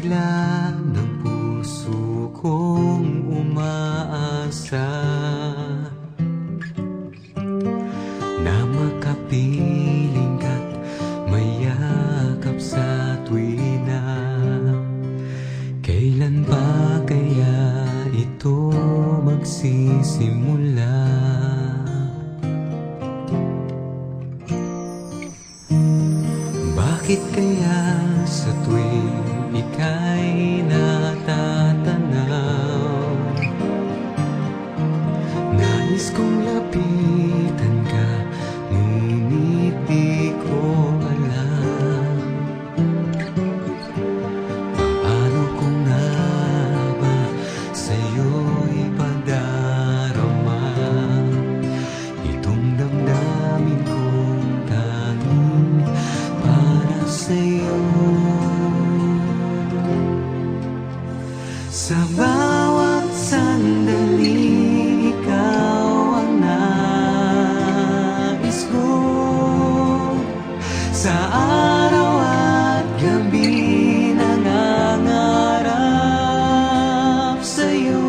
sigla ng puso kong umaasa na makapiling ka't mayakap sa tuwina. Kailan ba kaya ito magsisimula? Bakit kaya sa tuwing ika'y natatanaw, nais kong lapitan ka, ngunit di ko alam paano ko nga ba sa'yo'y padarama itong damdamin kong tanging para sa'yo. Sa bawat sandali, ikaw ang nais ko. Sa araw at gabi nangangarap sa'yo.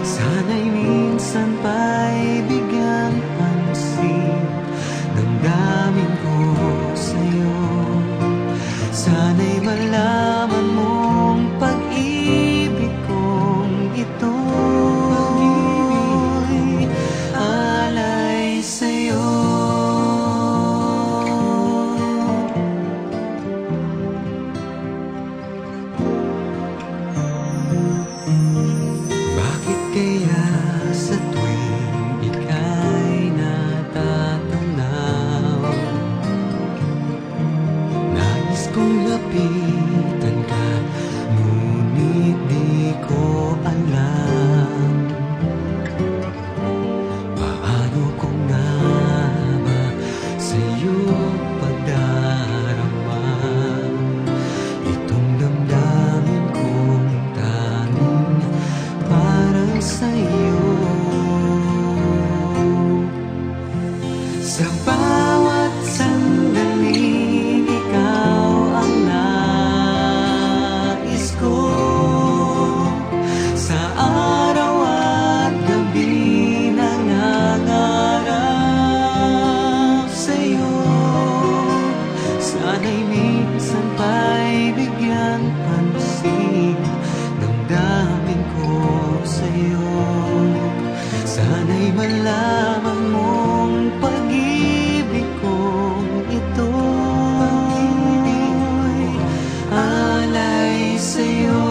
Sana'y minsan pa'y bigyang pansin damdamin ko sa'yo. Sana'y malaman mong pag-ibig kong ito'y alay sa'yo. Bakit kaya sa tuwing ika'y natatanaw, nais kong lapitan ka, ngunit di ko alam paano ko nga ba sa'yo pagdarama itong damdamin kong tanging para sa'yo. Sa bawat sandali, ikaw ang nais ko. Sa araw at gabi nangangarap sa'yo. Sana'y minsan pa'y bigyang pansin damdamin ko sa'yo. Sana'y malaman mong pag-ibig kong ito'y alay sa'yo.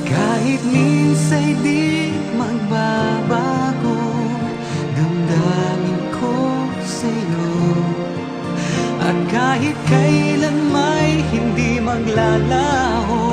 Kahit minsa'y di magbabago damdamin ko sa'yo, at kahit kailan may hindi maglalaho